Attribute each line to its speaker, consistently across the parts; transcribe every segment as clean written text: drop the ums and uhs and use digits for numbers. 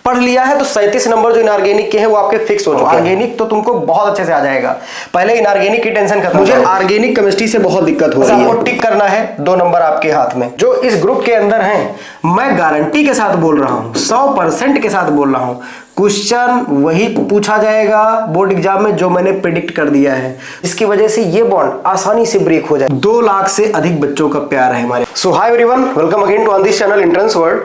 Speaker 1: पढ़ लिया है तो 37 नंबर जो इनऑर्गेनिक के हैं वो आपके फिक्स हो चुके हैं। ऑर्गेनिक तो तुमको बहुत अच्छे से आ जाएगा, पहले इनऑर्गेनिक की टेंशन खत्म। मुझे ऑर्गेनिक केमिस्ट्री से बहुत दिक्कत हो रही है, आपको टिक करना है, 2 नंबर आपके हाथ में। जो इस ग्रुप के अंदर हैं, मैं गारंटी के साथ बोल रहा हूं, 100% के साथ बोल रहा हूं, क्वेश्चन वही पूछा जाएगा बोर्ड एग्जाम में जो मैंने प्रेडिक्ट कर दिया है। इसकी वजह से ये बॉन्ड आसानी से ब्रेक हो जाए। 2 लाख से अधिक बच्चों का प्यार है हमारे। So hi everyone, welcome again to on this channel entrance world.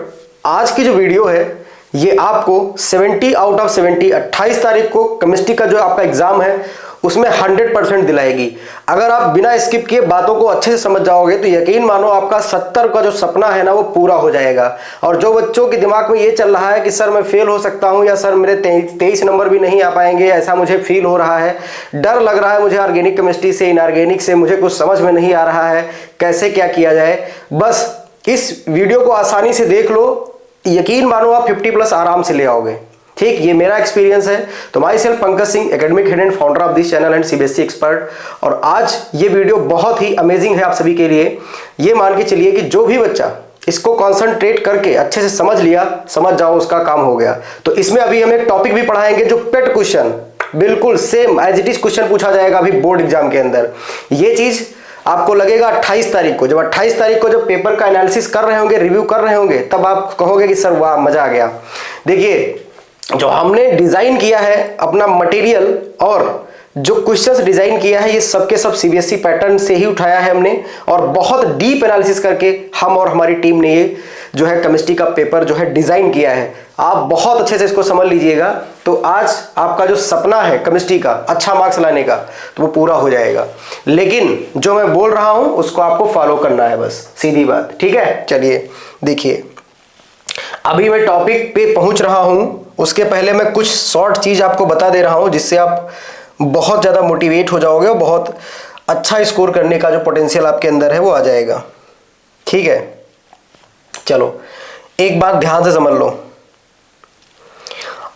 Speaker 1: आज की जो वीडियो है ये आपको 70 आउट ऑफ 70 28 तारीख को केमिस्ट्री का जो आपका एग्जाम है उसमें 100% दिलाएगी। अगर आप बिना स्किप किए बातों को अच्छे से समझ जाओगे तो यकीन मानो आपका 70 का जो सपना है ना वो पूरा हो जाएगा। और जो बच्चों के दिमाग में ये चल रहा है कि सर मैं फेल हो सकता हूं या सर मेरे 23 नंबर भी नहीं आ पाएंगे, ऐसा मुझे फील हो रहा है, डर लग रहा है मुझे ऑर्गेनिक केमिस्ट्री से, इनऑर्गेनिक से, मुझे कुछ समझ में नहीं आ रहा है, कैसे क्या किया जाए, बस इस वीडियो को आसानी से देख लो, यकीन मानो आप 50+ आराम से ले आओगे। ठीक, ये मेरा एक्सपीरियंस है। तो my self Pankaj Singh, academic head and founder of this channel and CBSE expert. और आज ये वीडियो बहुत ही अमेजिंग है आप सभी के लिए। ये मान के चलिए कि जो भी बच्चा इसको कॉन्सेंट्रेट करके अच्छे से समझ लिया, समझ जाओ उसका काम हो गया। तो इसमें अभी हम एक टॉपिक भी पढ़ाएंगे जो पेट क्वेश्चन बिल्कुल same as it is question पूछा जाएगा अभी बोर्ड एग्जाम के अंदर। ये चीज आपको लगेगा 28 तारीख को, जब 28 तारीख को जब पेपर का एनालिसिस कर रहे होंगे, रिव्यू कर रहे होंगे, तब आप कहोगे कि सर वाह मजा आ गया। देखिए, जो हमने डिजाइन किया है अपना मटेरियल और जो क्वेश्चंस डिजाइन किया है ये सब के सब सीबीएसई पैटर्न से ही उठाया है हमने, और बहुत डीप एनालिसिस करके हम और हमारी टीम ने ये जो है केमिस्ट्री का पेपर जो है डिजाइन किया है। आप बहुत अच्छे से इसको समझ लीजिएगा तो आज आपका जो सपना है केमिस्ट्री का अच्छा मार्क्स लाने का तो वो पूरा हो जाएगा। लेकिन जो मैं बोल रहा हूं उसको आपको फॉलो करना है, बस सीधी बात। ठीक है, चलिए देखिए, अभी मैं टॉपिक पे पहुंच रहा हूं, उसके पहले मैं कुछ शॉर्ट चीज आपको बता दे रहा हूं जिससे आप बहुत ज्यादा मोटिवेट हो जाओगे और बहुत अच्छा स्कोर करने का जो पोटेंशियल आपके अंदर है वो आ जाएगा। ठीक है, चलो एक बात ध्यान से समझ लो।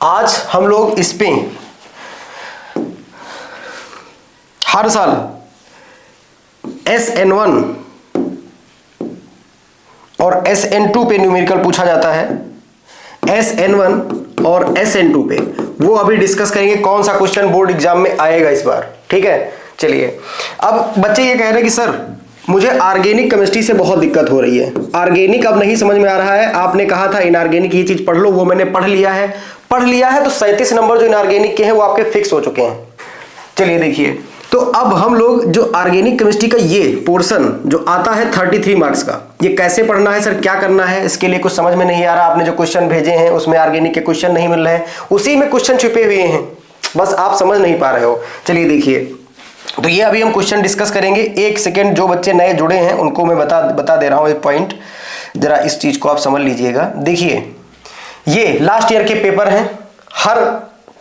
Speaker 1: आज हम लोग इस पे हर साल SN1 और SN2 पे न्यूमेरिकल पूछा जाता है। SN1 और SN2 पे वो अभी डिस्कस करेंगे कौन सा क्वेश्चन बोर्ड एग्जाम में आएगा इस बार। ठीक है, चलिए अब बच्चे ये कह रहे हैं कि सर मुझे ऑर्गेनिक केमिस्ट्री से बहुत दिक्कत हो रही है, ऑर्गेनिक अब नहीं समझ में आ रहा है। आपने कहा था इनऑर्गेनिक ये चीज पढ़ लो, वो मैंने पढ़ लिया है तो 37 नंबर जो इनऑर्गेनिक के हैं वो आपके फिक्स हो चुके हैं। चलिए देखिए, तो अब हम लोग जो ऑर्गेनिक केमिस्ट्री का ये पोर्शन जो आता है 33 मार्क्स का, ये कैसे पढ़ना है सर, क्या करना है, इसके लिए कुछ समझ में नहीं आ रहा। आपने जो क्वेश्चन भेजे हैं उसमें ऑर्गेनिक के क्वेश्चन नहीं मिल रहे हैं, उसी में क्वेश्चन छुपे हुए हैं, बस आप समझ नहीं पा रहे हो। चलिए देखिए, तो ये अभी हम क्वेश्चन डिस्कस करेंगे। एक सेकेंड, जो बच्चे नए जुड़े हैं उनको मैं बता दे रहा हूं एक पॉइंट, जरा इस चीज को आप समझ लीजिएगा। देखिए, ये लास्ट ईयर के पेपर हैं, हर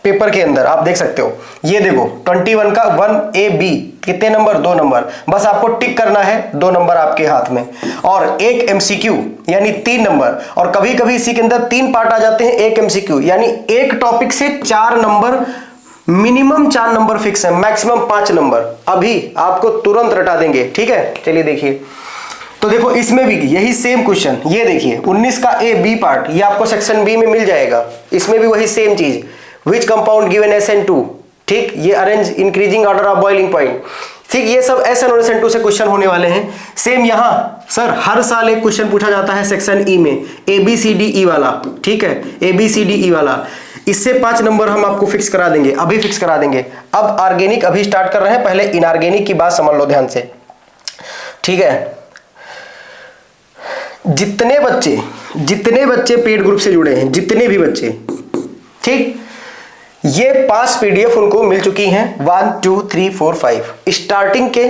Speaker 1: पेपर के अंदर आप देख सकते हो, ये देखो 21 का 1AB कितने नंबर, 2 नंबर, बस आपको टिक करना है, 2 नंबर आपके हाथ में, और एक MCQ यानी 3 नंबर, और कभी कभी इसी के अंदर 3 पार्ट आ जाते हैं, एक MCQ यानी एक टॉपिक से 4 नंबर, मिनिमम 4 नंबर फिक्स है, मैक्सिमम 5 नंबर अभी आपको तुरंत रटा देंगे। ठीक है, चलिए देखिए, तो देखो इसमें भी यही सेम क्वेश्चन, ये देखिए 19 का AB पार्ट, ये आपको सेक्शन बी में मिल जाएगा, इसमें भी वही सेम चीज, विच कंपाउंड गिवन SN2। ठीक, ये arrange increasing order of boiling point. ठीक, ये सब SN और SN2 से क्वेश्चन होने वाले हैं। सेम यहां सर हर साल एक क्वेश्चन पूछा जाता है सेक्शन ई में, ABCDE वाला। ठीक है, ABCDE वाला, इससे 5 नंबर हम आपको फिक्स करा देंगे, अभी फिक्स करा देंगे। अब ऑर्गेनिक अभी स्टार्ट कर रहे हैं, पहले इनऑर्गेनिक की बात समझ लो ध्यान से। ठीक है, जितने बच्चे पेड ग्रुप से जुड़े हैं, जितने भी बच्चे, ठीक, ये 5 PDF उनको मिल चुकी हैं, 1 2 3 4 5 स्टार्टिंग के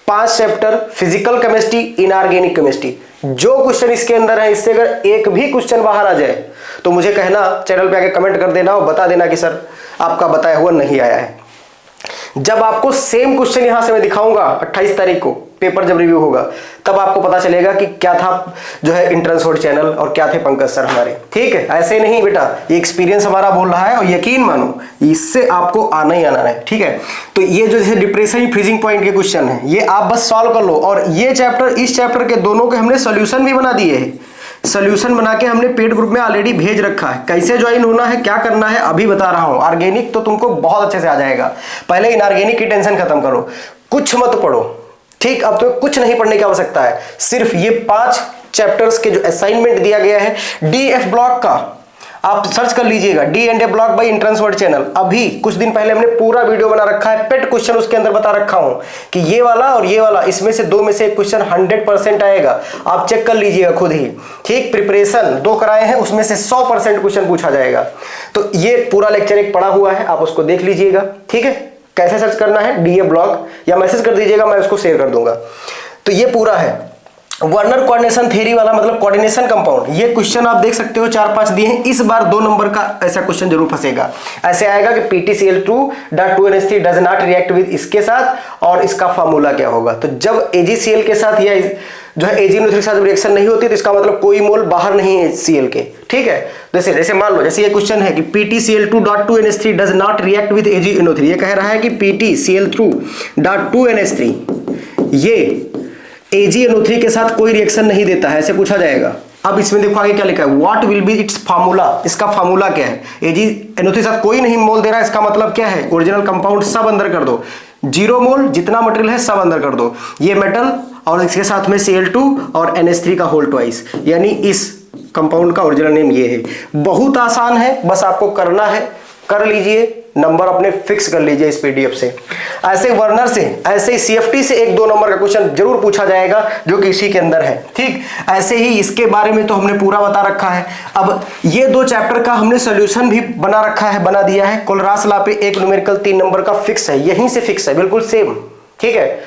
Speaker 1: 5 chapter physical chemistry, inorganic chemistry. जो क्वेश्चन इसके अंदर है, इससे अगर एक भी क्वेश्चन बाहर आ जाए तो मुझे कहना, चैनल पे आके कमेंट कर देना और बता देना कि सर आपका बताया हुआ नहीं आया है। जब आपको सेम क्वेश्चन यहां से मैं दिखाऊंगा 28 तारीख को पेपर जब रिव्यू होगा, तब आपको पता चलेगा कि क्या था जो है एंट्रेंस वर्ल्ड चैनल और क्या थे पंकज सर हमारे। ठीक है, ऐसे नहीं बेटा, ये एक्सपीरियंस हमारा बोल रहा है और यकीन मानो इससे आपको आना ही आना है। ठीक है, तो ये जो है डिप्रेशन फ्रीजिंग पॉइंट के क्वेश्चन है, ये आप बस सॉल्व कर लो, और ये चैप्टर इस चैप्टर के दोनों के हमने सोल्यूशन भी बना दिए हैं। सोल्यूशन बना के हमने पेड ग्रुप में ऑलरेडी भेज रखा है। कैसे ज्वाइन होना है, क्या करना है, अभी बता रहा हूं। ऑर्गेनिक तो तुमको बहुत अच्छे से आ जाएगा। पहले इनऑर्गेनिक की टेंशन खत्म करो, कुछ मत पढ़ो, ठीक। अब तुम्हें कुछ नहीं पढ़ने की आवश्यकता है, सिर्फ ये 5 चैप्टर्स के जो असाइनमेंट दिया गया है डीएफ ब्लॉक का, आप सर्च कर लीजिएगा, D&A block bye entrance world channel. अभी कुछ दिन पहले हमने पूरा वीडियो बना रखा है, पेट क्वेश्चन उसके अंदर बता रखा हूं कि ये वाला और ये वाला, इसमें से 2 में से एक क्वेश्चन 100% आएगा। आप चेक कर लीजिएगा खुद ही, ठीक। प्रिपरेशन 2 कराए हैं, उसमें से 100% क्वेश्चन पूछा जाएगा। तो ये पूरा लेक्चर एक पड़ा हुआ है, आप उसको देख लीजिएगा, ठीक है। कैसे सर्च करना है, DA ब्लॉक, या मैसेज कर दीजिएगा, मैं उसको शेयर कर दूंगा। तो ये पूरा है वर्नर कोऑर्डिनेशन थ्योरी वाला, मतलब कोऑर्डिनेशन कंपाउंड। ये क्वेश्चन आप देख सकते हो 4-5 दिए हैं। इस बार 2 नंबर का ऐसा क्वेश्चन जरूर फंसेगा। ऐसे आएगा कि PtCl2.2NH3 does not react with इसके साथ, और इसका फार्मूला क्या होगा। तो जब AgCl के साथ या जो है AgNO3 के साथ रिएक्शन नहीं होती, तो इसका मतलब कोई मोल बाहर नहीं है Cl के, ठीक है। जैसे मान लो, जैसे ये क्वेश्चन है कि PtCl2.2NH3 does not react with AgNO3। ये कह रहा है कि PtCl2.2NH3 ये AgNO3 के साथ कोई रिएक्शन नहीं देता है, ऐसे पूछा जाएगा। अब इसमें देखो आगे क्या लिखा है, what will be it's formula. इसका फार्मूला क्या है, AgNO3 के साथ कोई नहीं मोल दे रहा है, इसका मतलब क्या है, ओरिजिनल कंपाउंड सब अंदर कर दो, 0 मोल जितना मटेरियल है सब अंदर कर दो। ये मेटल और इसके साथ में Cl2 और NH3 का होल ट्वाइस, यानी इस कंपाउंड का ओरिजिनल नेम ये है। बहुत आसान है, बस आपको करना है, कर लीजिए, नंबर अपने फिक्स कर लीजिए इस PDF से। ऐसे वर्नर से, ऐसे ही CFT से 1-2 नंबर का क्वेश्चन जरूर पूछा जाएगा जो कि इसी के अंदर है, ठीक। ऐसे ही इसके बारे में तो हमने पूरा बता रखा है। अब ये 2 चैप्टर का हमने सोल्यूशन भी बना रखा है, बना दिया है। कोलरास लॉ पे एक न्यूमेरिकल 3 नंबर का फिक्स है, यहीं से फिक्स है, बिल्कुल सेम, ठीक है।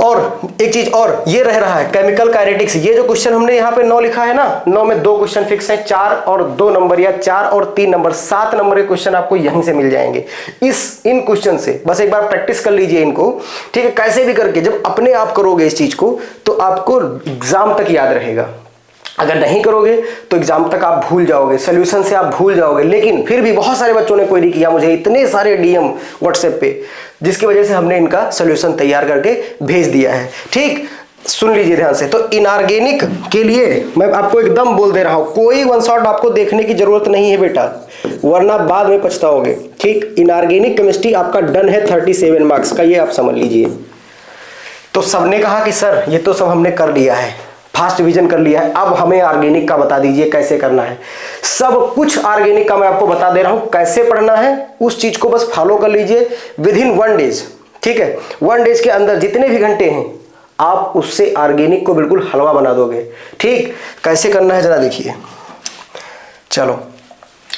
Speaker 1: और एक चीज और ये रह रहा है केमिकल काइनेटिक्स। ये जो क्वेश्चन हमने यहाँ पे 9 लिखा है ना, 9 में 2 क्वेश्चन फिक्स हैं, 4 और 2 नंबर या 4 और 3 नंबर, 7 नंबर के क्वेश्चन आपको यहीं से मिल जाएंगे। इन क्वेश्चन से बस एक बार प्रैक्टिस कर लीजिए इनको, ठीक है। कैसे भी करके जब अपने आप करोगे इस चीज को, तो आपको एग्जाम तक याद रहेगा। अगर नहीं करोगे तो एग्जाम तक आप भूल जाओगे, सोल्यूशन से आप भूल जाओगे। लेकिन फिर भी बहुत सारे बच्चों ने क्वेरी किया मुझे, इतने सारे DM व्हाट्सएप पे, जिसकी वजह से हमने इनका सोल्यूशन तैयार करके भेज दिया है, ठीक। सुन लीजिए ध्यान से। तो इनऑर्गेनिक के लिए मैं आपको एकदम बोल दे रहा हूं, कोई वन शॉट आपको देखने की जरूरत नहीं है बेटा, वरना बाद में पछताओगे, ठीक। इनऑर्गेनिक केमिस्ट्री आपका डन है 37 मार्क्स का, ये आप समझ लीजिए। तो सबने कहा कि सर ये तो सब हमने कर लिया है, फास्ट डिवीजन कर लिया है, अब हमें ऑर्गेनिक का बता दीजिए कैसे करना है। सब कुछ ऑर्गेनिक का मैं आपको बता दे रहा हूं, कैसे पढ़ना है उस चीज को बस फॉलो कर लीजिए विदिन 1 डेज, ठीक है। 1 डेज के अंदर जितने भी घंटे हैं आप उससे ऑर्गेनिक को बिल्कुल हलवा बना दोगे, ठीक। कैसे करना है जरा देखिए। चलो,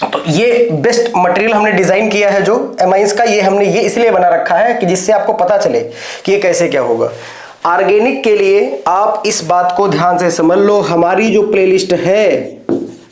Speaker 1: तो ये बेस्ट मटेरियल हमने डिजाइन किया है जो एमाइंस का, ये हमने ये इसलिए बना रखा है कि जिससे आपको पता चले कि ये कैसे क्या होगा। ऑर्गेनिक के लिए आप इस बात को ध्यान से समझ लो, हमारी जो प्लेलिस्ट है,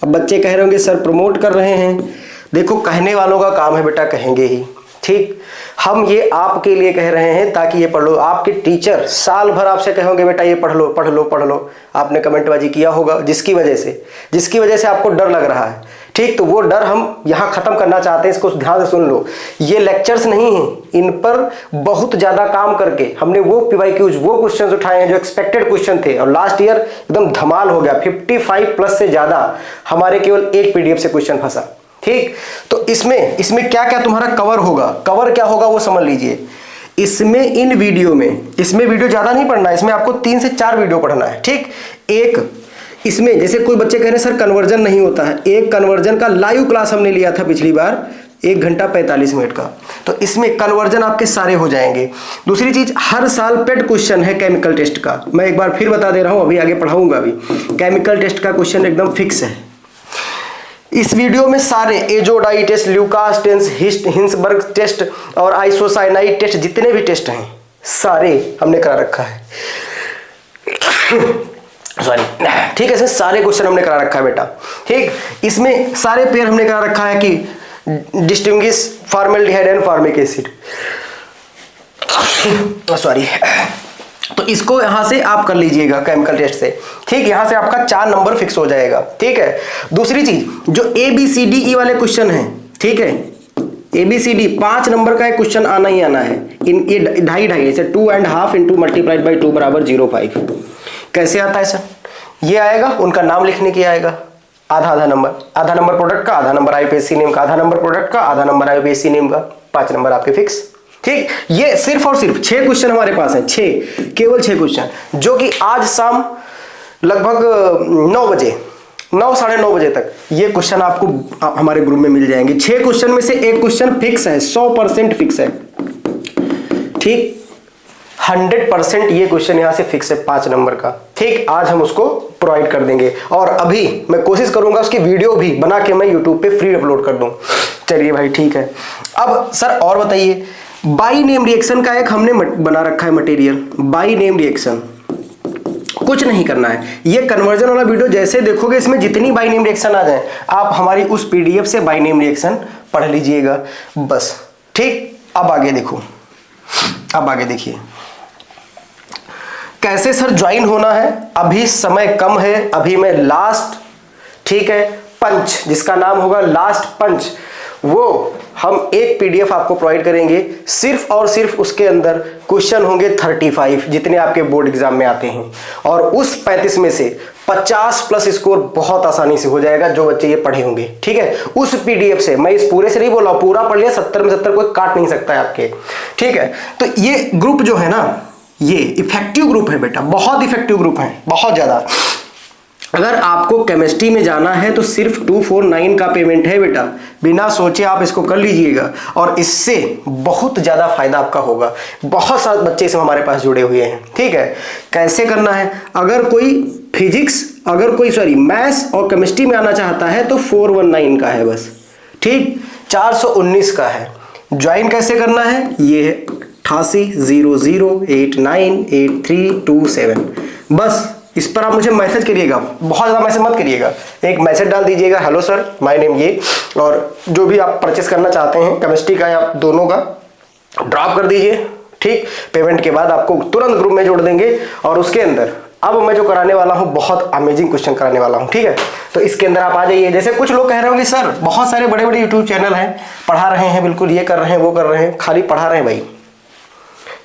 Speaker 1: अब बच्चे कह रहे होंगे सर प्रमोट कर रहे हैं, देखो कहने वालों का काम है बेटा, कहेंगे ही, ठीक। हम ये आपके लिए कह रहे हैं ताकि ये पढ़ लो। आपके टीचर साल भर आपसे कहोगे बेटा ये पढ़ लो पढ़ लो पढ़ लो, आपने कमेंटबाजी किया होगा, जिसकी वजह से आपको डर लग रहा है, ठीक। तो वो डर हम यहाँ खत्म करना चाहते हैं, इसको ध्यान से सुन लो। ये लेक्चर्स नहीं हैं, इन पर बहुत ज्यादा काम करके हमने वो PYQs, वो क्वेश्चंस उठाए हैं जो एक्सपेक्टेड क्वेश्चन थे, और लास्ट ईयर एकदम धमाल हो गया, 55+ से ज्यादा हमारे केवल एक PDF से क्वेश्चन फंसा, ठीक। तो इसमें क्या क्या तुम्हारा कवर होगा, कवर क्या होगा वो समझ लीजिए। इसमें इन वीडियो में, इसमें वीडियो ज्यादा नहीं पढ़ना है, इसमें आपको 3 से 4 वीडियो पढ़ना है, ठीक। एक इसमें जैसे कोई बच्चे कह रहे हैं सर कन्वर्जन नहीं होता है, एक कन्वर्जन का लाइव क्लास हमने लिया था पिछली बार 1 घंटा 45 मिनट का, तो इसमें कन्वर्जन आपके सारे हो जाएंगे। दूसरी चीज, हर साल पेड क्वेश्चन है केमिकल टेस्ट का, मैं एक बार फिर बता दे रहा हूं, अभी आगे पढ़ाऊंगा भी। केमिकल टेस्ट का क्वेश्चन एकदम फिक्स है। इस वीडियो में सारे azo dye test, Lucas test, Hinsberg test और आइसोसाइनाइड टेस्ट, जितने भी टेस्ट हैं सारे हमने करा रखा है, सॉरी, ठीक है। इसमें सारे क्वेश्चन हमने करा रखा है बेटा, ठीक। इसमें सारे पेयर हमने करा रखा है कि distinguish formaldehyde and formic acid, sorry. तो इसको यहां से आप कर लीजिएगा केमिकल टेस्ट से, ठीक। यहां से आपका 4 नंबर फिक्स हो जाएगा, ठीक है। दूसरी चीज, जो ABCDE वाले क्वेश्चन हैं, ठीक है, ABCD 5 नंबर का एक क्वेश्चन आना ही आना है। इन ये 2.5 ऐसे 2.5 × मल्टीप्लाइड बाई 2 = 0.5। कैसे आता है सर, ये आएगा, उनका नाम लिखने की आएगा, आधा नंबर प्रोडक्ट का, आधा नंबर आईपीएससी नेम का, आधा नंबर प्रोडक्ट का, आधा नंबर आईपीएससी नेम का, 5 नंबर आपके फिक्स। ठीक, ये सिर्फ और सिर्फ 6 क्वेश्चन हमारे पास हैं, 6, केवल 6 क्वेश्चन, जो कि आज शाम लगभग 9 बजे, 9 साढ़े 9 बजे तक ये क्वेश्चन आपको हमारे ग्रुप में मिल जाएंगे। 6 क्वेश्चन में से एक क्वेश्चन फिक्स है, 100% फिक्स है। ठीक, 100% ये क्वेश्चन यहां से फिक्स है 5 नंबर का। ठीक, आज हम उसको प्रोवाइड कर देंगे और अभी मैं कोशिश करूंगा उसकी वीडियो भी बना के मैं यूट्यूब पे फ्री अपलोड कर दूं। चलिए भाई ठीक है। अब सर और बताइए, बाई नेम रिएक्शन का एक हमने बना रखा है मटेरियल, बाई नेम रिएक्शन। कुछ नहीं करना है, ये कन्वर्जन वाला वीडियो जैसे देखोगे इसमें जितनी बाई नेम रिएक्शन आ जाए आप हमारी उस पीडीएफ से बाई नेम रिएक्शन पढ़ लीजिएगा बस। ठीक, अब आगे देखो, अब आगे देखिए कैसे सर ज्वाइन होना है। अभी समय कम है, अभी मैं लास्ट, ठीक है, पंच जिसका नाम होगा लास्ट पंच, वो हम एक पीडीएफ आपको प्रोवाइड करेंगे, सिर्फ और सिर्फ उसके अंदर क्वेश्चन होंगे 35 जितने आपके बोर्ड एग्जाम में आते हैं, और उस 35 में से 50 प्लस स्कोर बहुत आसानी से हो जाएगा जो बच्चे ये पढ़े होंगे। ठीक है, उस पीडीएफ से, मैं इस पूरे से नहीं बोल रहा, पूरा पढ़ लिया 70 में 70 कोई काट नहीं सकता है आपके। ठीक है, तो ये ग्रुप जो है ना, ये इफेक्टिव ग्रुप है बेटा, बहुत इफेक्टिव ग्रुप है, बहुत ज्यादा। अगर आपको केमिस्ट्री में जाना है तो सिर्फ 249 का पेमेंट है बेटा, बिना सोचे आप इसको कर लीजिएगा और इससे बहुत ज्यादा फायदा आपका होगा। बहुत सारे बच्चे इसमें हमारे पास जुड़े हुए हैं। ठीक है, कैसे करना है, अगर कोई फिजिक्स, अगर कोई सॉरी मैथ्स और केमिस्ट्री में आना चाहता है तो 419 का है बस। ठीक, 419 का है। ज्वाइन कैसे करना है, ये है 8800898327, बस इस पर आप मुझे मैसेज करिएगा, बहुत ज़्यादा मैसेज मत करिएगा, एक मैसेज डाल दीजिएगा, हेलो सर माय नेम ये, और जो भी आप परचेस करना चाहते हैं केमिस्ट्री का या दोनों का ड्रॉप कर दीजिए। ठीक, पेमेंट के बाद आपको तुरंत ग्रुप में जोड़ देंगे और उसके अंदर अब मैं जो कराने वाला हूँ बहुत अमेजिंग क्वेश्चन कराने वाला हूँ। ठीक है, तो इसके अंदर आप आ जाइए। जैसे कुछ लोग कह रहे होंगे सर बहुत सारे बड़े बड़े यूट्यूब चैनल हैं, पढ़ा रहे हैं, बिल्कुल ये कर रहे हैं वो कर रहे हैं, खाली पढ़ा रहे हैं भाई,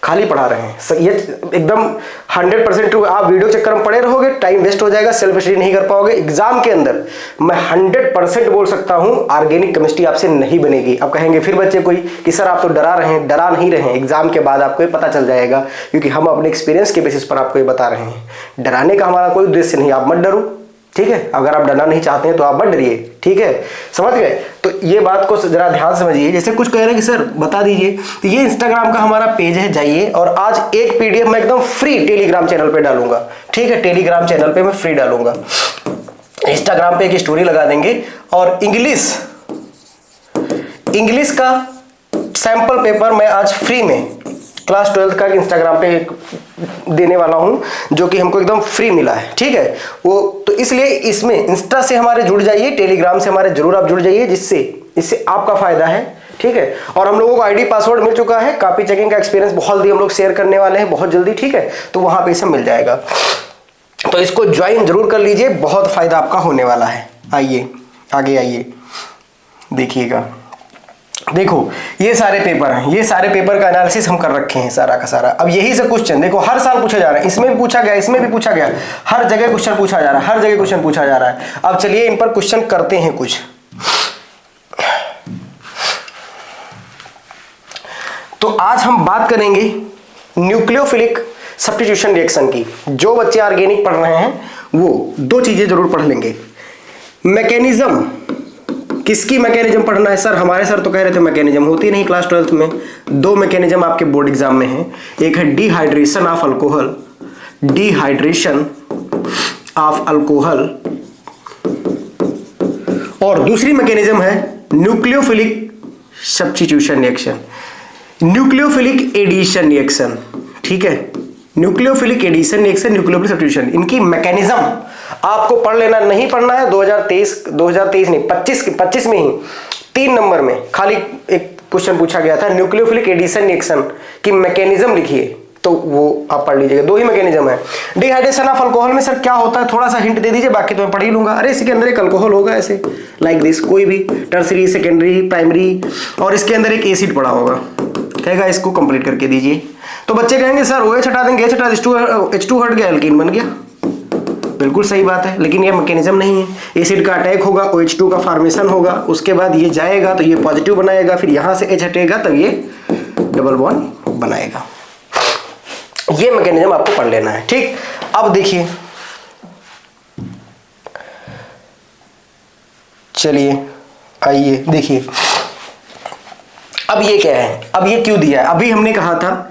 Speaker 1: खाली पढ़ा रहे हैं। ये एकदम 100% ट्रू। आप वीडियो चक्कर में पड़े रहोगे, टाइम वेस्ट हो जाएगा, सेल्फ स्टडी नहीं कर पाओगे। एग्जाम के अंदर मैं 100% बोल सकता हूं ऑर्गेनिक केमिस्ट्री आपसे नहीं बनेगी। अब कहेंगे फिर बच्चे कोई कि सर आप तो डरा रहे हैं, डरा नहीं रहे हैं, एग्जाम के बाद आपको ये पता चल जाएगा, क्योंकि हम अपने एक्सपीरियंस के बेसिस पर आपको ये बता रहे हैं। डराने का हमारा कोई उद्देश्य नहीं, आप मत डरो। ठीक है, अगर आप डरना नहीं चाहते हैं तो आप मत डरिए। ठीक है, समझ गए। तो ये बात को जरा ध्यान समझिए। जैसे कुछ कह रहे हैं कि सर बता दीजिए, तो ये इंस्टाग्राम का हमारा पेज है, जाइए और आज एक पीडीएफ मैं एकदम फ्री टेलीग्राम चैनल पे डालूंगा। ठीक है, टेलीग्राम चैनल पे मैं फ्री डालूंगा, इंस्टाग्राम पे एक स्टोरी लगा देंगे और इंग्लिश का सैंपल पेपर मैं आज फ्री में क्लास 12 का इंस्टाग्राम पे देने वाला हूं, जो कि हमको एकदम फ्री मिला है। ठीक है, वो तो इसलिए इसमें इंस्टा से हमारे जुड़ जाइए, टेलीग्राम से हमारे जरूर आप जुड़ जाइए, इससे आपका फायदा है। ठीक है, और हम लोगों को आईडी पासवर्ड मिल चुका है, कॉपी चेकिंग का एक्सपीरियंस बहुत जल्दी हम लोग शेयर करने वाले हैं, बहुत जल्दी। ठीक है, तो वहां पे सब मिल जाएगा, तो इसको ज्वाइन जरूर कर लीजिए, बहुत फायदा आपका होने वाला है। आइए आगे आइए, देखिएगा, देखो ये सारे पेपर हैं, ये सारे पेपर का एनालिसिस हम कर रखे हैं सारा का सारा। अब यही से क्वेश्चन देखो हर साल पूछा जा रहा है, इसमें भी पूछा गया, इसमें भी पूछा गया, हर जगह क्वेश्चन पूछा जा रहा है, हर जगह क्वेश्चन पूछा जा रहा है। अब चलिए इन पर क्वेश्चन करते हैं कुछ। तो आज हम बात करेंगे न्यूक्लियोफिलिक सब्स्टिट्यूशन रिएक्शन की। जो बच्चे ऑर्गेनिक पढ़ रहे हैं वो 2 चीजें जरूर पढ़ लेंगे। मैकेनिज्म, किसकी मैकेनिज्म पढ़ना है सर? हमारे सर तो कह रहे थे मैकेनिज्म होती नहीं क्लास 12 में। 2 मैकेनिज्म आपके बोर्ड एग्जाम में है, एक है dehydration of alcohol, dehydration of alcohol, और दूसरी मैकेनिज्म है nucleophilic substitution reaction, nucleophilic addition reaction. ठीक है, nucleophilic addition reaction, nucleophilic substitution, इनकी मैकेनिज्म आपको पढ़ लेना। नहीं पढ़ना है 2023 नहीं 25 में ही 3 नंबर में खाली एक क्वेश्चन पूछा गया था, न्यूक्लियोफिलिक एडिशन रिएक्शन की मैकेनिज्म लिखिए, तो वो आप पढ़ लीजिएगा। 2 ही मैकेनिज्म है। डिहाइड्रेशन ऑफ अल्कोहल में सर क्या होता है, थोड़ा सा हिंट दे दीजिए, बाकी तो मैं पढ़ ही लूंगा। अरे इसके अंदर एक अल्कोहल होगा ऐसे लाइक दिस, कोई भी टर्सरी, सेकेंडरी, प्राइमरी, और इसके अंदर एक एसिड पड़ा होगा, कहेगा इसको कंप्लीट करके दीजिए। तो बच्चे कहेंगे सर OH हटा देंगे, H हटा, H2 हट गया, एल्कीन बन गया। बिल्कुल सही बात है, लेकिन ये मैकेनिज्म नहीं है। एसिड का अटैक होगा, OH2 का फॉर्मेशन होगा, उसके बाद ये जाएगा तो ये पॉजिटिव बनाएगा, फिर यहां से H हटेगा तब ये डबल बॉन्ड बनाएगा। ये मैकेनिज्म आपको पढ़ लेना है, ठीक। अब देखिए, चलिए आइए देखिए, अब ये क्या है, अब ये क्यों दिया है। अभी हमने कहा था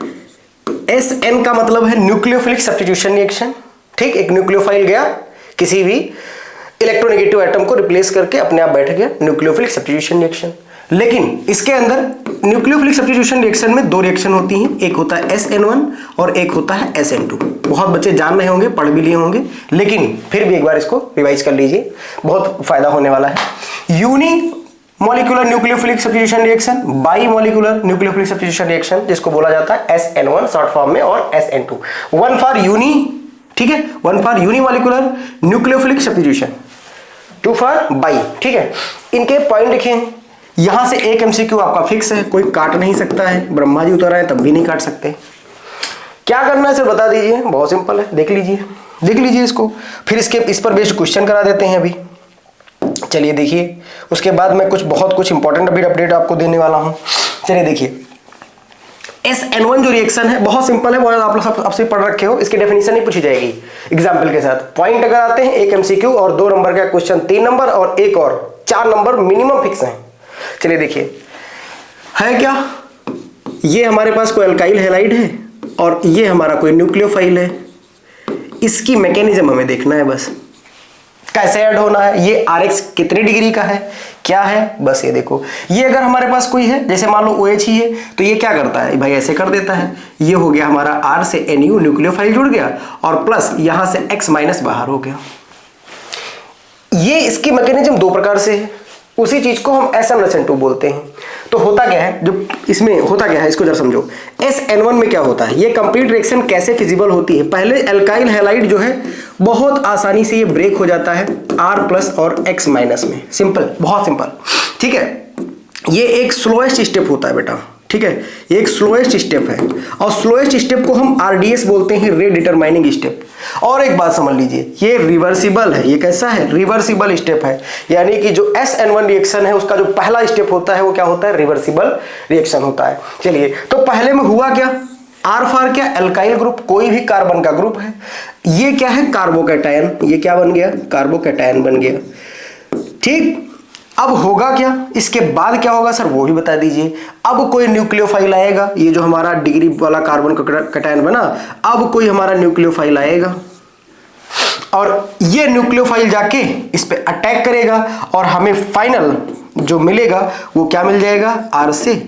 Speaker 1: SN का मतलब है न्यूक्लियोफिलिक सब्स्टिट्यूशन रिएक्शन, ठीक। एक न्यूक्लियोफाइल गया, किसी भी इलेक्ट्रोनेगेटिव एटम को रिप्लेस करके अपने आप बैठ गया, न्यूक्लियोफिलिक सब्स्टिट्यूशन रिएक्शन। लेकिन इसके अंदर न्यूक्लियोफिलिक सब्स्टिट्यूशन रिएक्शन में दो रिएक्शन होती हैं, एक होता है SN1 और एक होता है SN2। बहुत बच्चे जान रहे होंगे, पढ़ भी लिए होंगे, लेकिन फिर भी एक बार इसको रिवाइज कर लीजिए, बहुत फायदा होने वाला है। Unimolecular nucleophilic substitution reaction, bimolecular nucleophilic substitution reaction, जिसको बोला जाता है SN1 शॉर्ट फॉर्म में, और SN2। वन फॉर यूनी, ठीक है, one for unimolecular nucleophilic substitution, two for bi, ठीक है। इनके पॉइंट लिखे हैं। यहां से एक MCQ आपका फिक्स है, कोई काट नहीं सकता है, ब्रह्मा जी उतर आए तब भी नहीं काट सकते। क्या करना है सर बता दीजिए, बहुत सिंपल है, देख लीजिए इसको, फिर इस पर बेस्ड क्वेश्चन करा देते हैं अभी। चलिए देखिए, उसके बाद मैं बहुत कुछ इंपॉर्टेंट अपडेट आपको देने वाला हूं। चलिए देखिए, SN1 जो रिएक्शन है बहुत सिंपल है, बहुत आप लोग सब आपसे पढ़ रखे हो, इसकी डेफिनेशन नहीं पूछी जाएगी एग्जाम्पल के साथ। पॉइंट अगर आते हैं, एक MCQ और 2 नंबर का क्वेश्चन 3 नंबर और एक और 4 नंबर मिनिमम फिक्स है। चलिए देखिए, है क्या, ये हमारे पास कोई अल्काइल हैलाइड है और ये हमारा कोई न्यूक्लियोफाइल है। इसकी मैकेनिज्म हमें देखना है बस, कैसे ऐड होना है, ये RX कितने डिग्री का है, क्या है, बस ये देखो। ये अगर हमारे पास कोई है, जैसे मान लो OH ही है, तो ये क्या करता है भाई, ऐसे कर देता है। ये हो गया हमारा R से NU न्यूक्लियोफाइल जुड़ गया और प्लस यहां से X माइनस बाहर हो गया। ये इसकी मैकेनिज्म 2 प्रकार से है, उसी चीज को हम SN2 बोलते हैं। तो होता क्या है, जो इसमें होता क्या है इसको जरा समझो। SN1 में क्या होता है, ये कंप्लीट रिएक्शन कैसे फिजिबल होती है। पहले अल्काइल हैलाइड जो है बहुत आसानी से ये ब्रेक हो जाता है R प्लस और X माइनस में, सिंपल, बहुत सिंपल, ठीक है। ये एक स्लोएस्ट स्टेप होता है बेटा, ठीक है, ये एक स्लोएस्ट स्टेप है और स्लोएस्ट स्टेप को हम RDS बोलते हैं, रेट डिटरमाइनिंग स्टेप। और एक बात समझ लीजिए, ये रिवर्सिबल है। ये कैसा है, रिवर्सिबल स्टेप है, यानी कि जो SN1 रिएक्शन है उसका जो पहला स्टेप होता है वो क्या होता है, रिवर्सिबल रिएक्शन होता है। चलिए, तो पहले में हुआ क्या, R फॉर क्या, अल्काइल ग्रुप, कोई भी कार्बन का ग्रुप है। ये क्या है, कार्बोकैटायन, ये क्या बन गया, कार्बोकैटायन बन गया, ठीक। अब होगा क्या, इसके बाद क्या होगा सर वो भी बता दीजिए। अब कोई न्यूक्लियोफाइल आएगा, ये जो हमारा डिग्री वाला कार्बन कैटायन बना, अब कोई हमारा न्यूक्लियोफाइल आएगा और ये न्यूक्लियोफाइल जाके इस पे अटैक करेगा और हमें फाइनल जो मिलेगा वो क्या मिल जाएगा, R से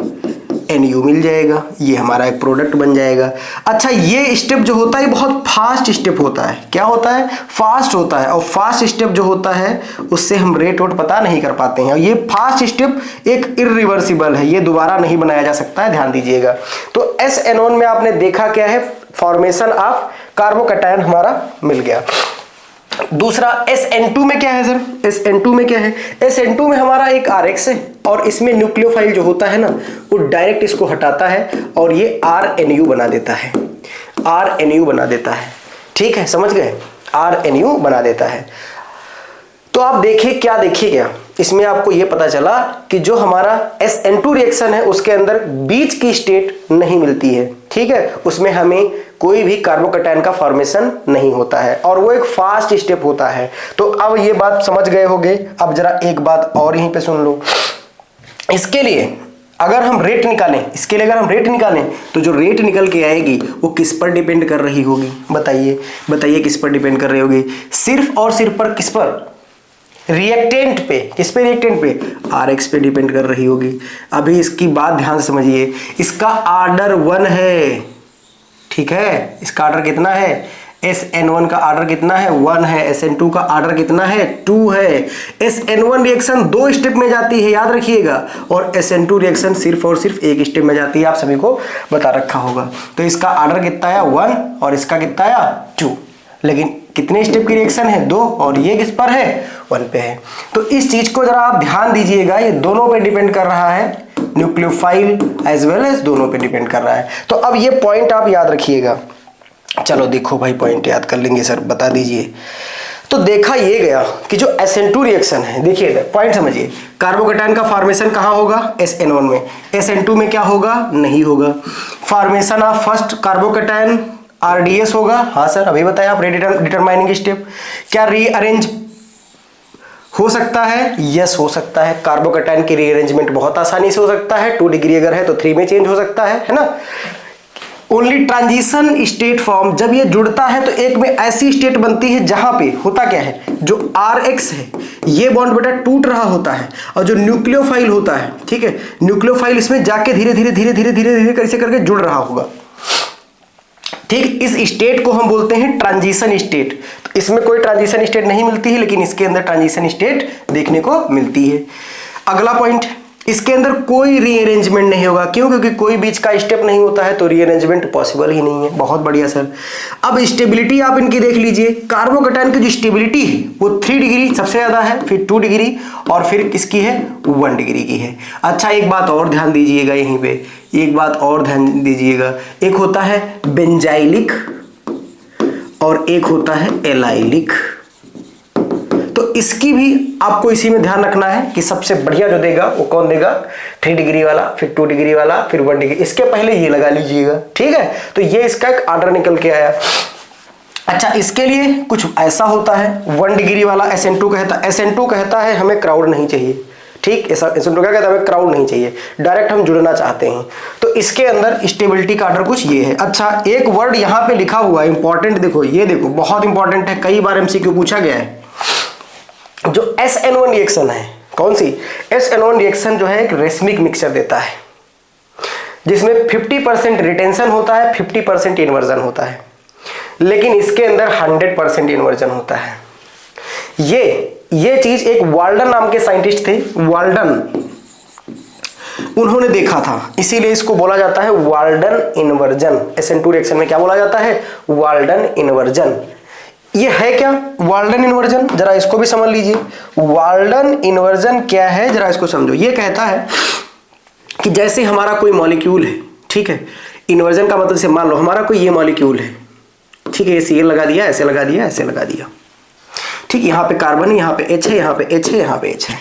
Speaker 1: NU मिल जाएगा। ये हमारा एक प्रोडक्ट बन जाएगा। अच्छा, ये स्टेप जो होता है बहुत फास्ट स्टेप होता है। क्या होता है, फास्ट होता है। और फास्ट स्टेप जो होता है उससे हम रेट वोट पता नहीं कर पाते हैं। और ये फास्ट स्टेप एक इरिवर्सिबल है, ये दोबारा नहीं बनाया जा सकता है, ध्यान दीजिएगा। तो SN1 में आपने देखा क्या है, फॉर्मेशन ऑफ कार्बोकैटायन हमारा मिल गया। दूसरा SN2 में क्या है सर, SN2 में क्या है, SN2 में हमारा एक RX है और इसमें न्यूक्लियोफाइल जो होता है ना वो डायरेक्ट इसको हटाता है और ये RNU बना देता है, RNU बना देता है, ठीक है, समझ गए, RNU बना देता है। तो आप देखिए क्या, देखिए क्या इसमें आपको ये पता चला कि जो हमारा SN2 रिएक्शन है उसके अंदर बीच की स्टेट नहीं मिलती है, ठीक है, उसमें हमें कोई भी कार्बोकैटायन का फॉर्मेशन नहीं होता है और वो एक फास्ट स्टेप होता है। तो अब ये बात समझ गए होंगे। अब जरा एक बात और यहीं पे सुन लो। इसके लिए अगर हम रेट निकालें, इसके लिए अगर हम रेट निकालें तो जो रेट निकल के आएगी वो किस पर डिपेंड कर रही होगी, बताइए बताइए किस पर डिपेंड कर रही होगी, सिर्फ और सिर्फ पर किस पर, रिएक्टेंट पे। किस पे, रिएक्टेंट पे, RX पे डिपेंड कर रही होगी। अभी इसकी बात ध्यान से समझिए, इसका ऑर्डर 1 है, ठीक है, इसका ऑर्डर कितना है, SN1 का ऑर्डर कितना है, 1 है, SN2 का ऑर्डर कितना है, 2 है। SN1 रिएक्शन 2 स्टेप में जाती है, याद रखिएगा, और SN2 रिएक्शन सिर्फ और सिर्फ 1 स्टेप में जाती है, आप सभी को बता रखा होगा। तो इसका ऑर्डर कितना आया, 1, और इसका कितना आया, 2। लेकिन कितने स्टेप की रिएक्शन है, 2, और ये किस पर है, 1 पे है। तो इस चीज को जरा आप ध्यान दीजिएगा, ये दोनों पे डिपेंड कर रहा है, न्यूक्लियोफाइल एज वेल एज दोनों पे डिपेंड कर रहा है। तो अब ये पॉइंट आप याद रखिएगा। चलो देखो भाई, पॉइंट याद कर लेंगे सर, बता दीजिए। तो देखा ये गया कि जो SN2 रिएक्शन है, देखिए इधर पॉइंट समझिए, कार्बोकेटाइन का फॉर्मेशन कहाँ होगा? SN1 में। SN2 में क्या होगा? नहीं होगा। Formation of first carbocation RDS होगा। हाँ सर, अभी बताया आप, डिटरमाइनिंग स्टेप। क्या रीअरेंज हो सकता है? यस हो सकता है। कार्बोकेटाइन की रीअरेंजमेंट बहुत आसानी से हो सकता है। 2 डिग्री अगर है तो 3 में चेंज हो सकता है ना। ओनली ट्रांजिशन स्टेट फॉर्म, जब ये जुड़ता है तो एक में ऐसी स्टेट बनती है जहां पे होता क्या है, जो RX है ये बॉन्ड बेटा टूट रहा होता है, और जो न्यूक्लियोफाइल होता है, ठीक है, न्यूक्लियोफाइल इसमें जाके धीरे धीरे धीरे धीरे धीरे धीरे कैसे करके जुड़ रहा होगा। ठीक, इस स्टेट को हम बोलते हैं ट्रांजिशन स्टेट। तो इसमें कोई ट्रांजिशन स्टेट नहीं मिलती है, लेकिन इसके अंदर ट्रांजिशन स्टेट देखने को मिलती है। अगला पॉइंट, इसके अंदर कोई रीअरेंजमेंट नहीं होगा। क्यों? क्योंकि कोई बीच का स्टेप नहीं होता है, तो रीअरेंजमेंट पॉसिबल ही नहीं है। बहुत बढ़िया सर। अब स्टेबिलिटी आप इनकी देख लीजिए। कार्बोकेटाइन की जो स्टेबिलिटी है वो 3 डिग्री सबसे ज्यादा है, फिर 2 डिग्री, और फिर किसकी है? 1 डिग्री की है। अच्छा, एक बात और ध्यान दीजिएगा, यहीं पे एक बात और ध्यान दीजिएगा, एक होता है बेंजाइलिक और एक होता है एलाइलिक। तो इसकी भी आपको इसी में ध्यान रखना है कि सबसे बढ़िया जो देगा वो कौन देगा? 3 डिग्री वाला, फिर 2 डिग्री वाला, फिर 1 डिग्री। इसके पहले ये लगा लीजिएगा, ठीक है। तो ये इसका एक ऑर्डर निकल के आया। अच्छा, इसके लिए कुछ ऐसा होता है, 1 डिग्री वाला SN2 कहता है हमें क्राउड नहीं चाहिए। ठीक, SN2 क्या कहता है? हमें क्राउड नहीं चाहिए, डायरेक्ट हम जुड़ना चाहते हैं। तो इसके अंदर स्टेबिलिटी का ऑर्डर कुछ ये है। अच्छा, एक वर्ड यहाँ पे लिखा हुआ है इंपॉर्टेंट, देखो ये देखो, बहुत इंपॉर्टेंट है, कई बार MCQ पूछा गया है। जो SN1 रिएक्शन है, कौन सी? SN1 रिएक्शन जो है एक रेसमिक मिक्सचर देता है, जिसमें 50% रिटेंशन होता है, 50% इन्वर्जन होता है, लेकिन इसके अंदर 100% इन्वर्जन होता है। ये चीज एक वाल्डन नाम के साइंटिस्ट थे, वाल्डन, उन्होंने देखा था, इसीलिए इसको बोला जाता है वाल्डन इन्वर्जन। SN2 रिएक्शन में क्या बोला जाता है? Walden inversion. ये है क्या वाल्डन इन्वर्जन? जरा इसको भी समझ लीजिए। वाल्डन इन्वर्जन क्या है, जरा इसको समझो। ये कहता है कि जैसे हमारा कोई मॉलिक्यूल है, ठीक है, इन्वर्जन का मतलब से मान लो हमारा कोई ये मॉलिक्यूल है, ठीक है, ये लगा दिया, ऐसे लगा दिया, ऐसे लगा दिया, ठीक, यहाँ पे कार्बन है, यहाँ पे H है, यहाँ पे H है, यहाँ पे H है।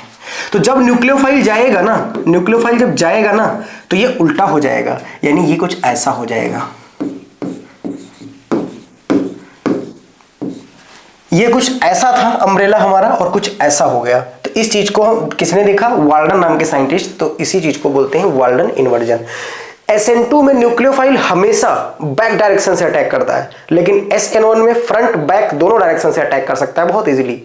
Speaker 1: तो जब न्यूक्लियोफाइल जाएगा ना, न्यूक्लियोफाइल जब जाएगा ना, तो ये उल्टा हो जाएगा, यानी ये कुछ ऐसा हो जाएगा, ये कुछ ऐसा था अम्ब्रेला हमारा और कुछ ऐसा हो गया। तो इस चीज को किसने देखा? वाल्डन नाम के साइंटिस्ट। तो इसी चीज को बोलते हैं वाल्डन इन्वर्जन। SN2 में न्यूक्लियोफाइल हमेशा बैक डायरेक्शन से अटैक करता है, लेकिन SN1 में फ्रंट बैक दोनों डायरेक्शन से अटैक कर सकता है बहुत इजीली।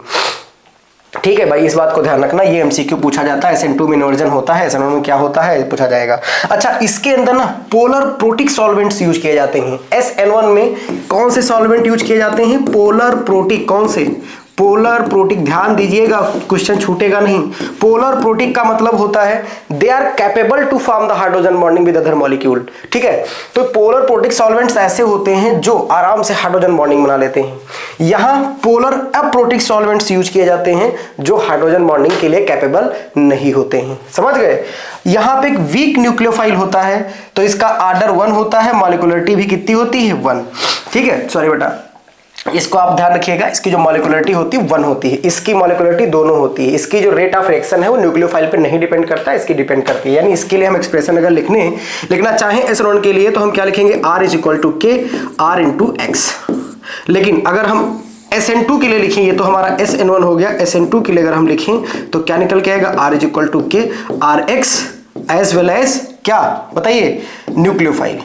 Speaker 1: ठीक है भाई, इस बात को ध्यान रखना, ये MCQ पूछा जाता है। SN2 में इन्वर्जन होता है, SN1 में क्या होता है पूछा जाएगा। अच्छा, इसके अंदर ना पोलर प्रोटिक सॉल्वेंट्स यूज किए जाते हैं। SN1 में कौन से सॉल्वेंट यूज किए जाते हैं? Polar protic. कौन से? Polar protic. ध्यान दीजिएगा, क्वेश्चन छूटेगा नहीं। पोलर प्रोटिक का मतलब होता है they are capable to form the hydrogen bonding with other molecule. ठीक है, तो पोलर प्रोटिक सॉल्वेंट्स ऐसे होते हैं जो आराम से हाइड्रोजन बॉन्डिंग बना लेते हैं। यहां पोलर अप्रोटिक सॉल्वेंट्स यूज किए जाते हैं जो हाइड्रोजन बॉन्डिंग के लिए कैपेबल नहीं होते हैं। समझ गए? यहां पे एक वीक न्यूक्लियोफाइल होता है, तो इसका ऑर्डर 1 होता है, मॉलिक्यूलरिटी भी कितनी होती है? 1। ठीक है, सॉरी बेटा, इसको आप ध्यान रखिएगा, इसकी जो मॉलिक्यूलरिटी होती है 1 होती है, इसकी मॉलिक्यूलरिटी दोनों होती है। इसकी जो रेट ऑफ रिएक्शन है वो न्यूक्लियोफाइल पे नहीं डिपेंड करता है, इसकी डिपेंड करती है। यानी इसके लिए हम एक्सप्रेशन अगर लिखना चाहें SN1 के लिए तो हम क्या लिखेंगे? R = K R × X। लेकिन अगर हम SN2 के लिए लिखेंगे तो हमारा SN1 हो गया, SN2 के लिए अगर हम लिखें तो क्या निकल के आएगा? R = K RX as well as क्या बताइए? न्यूक्लियोफाइल।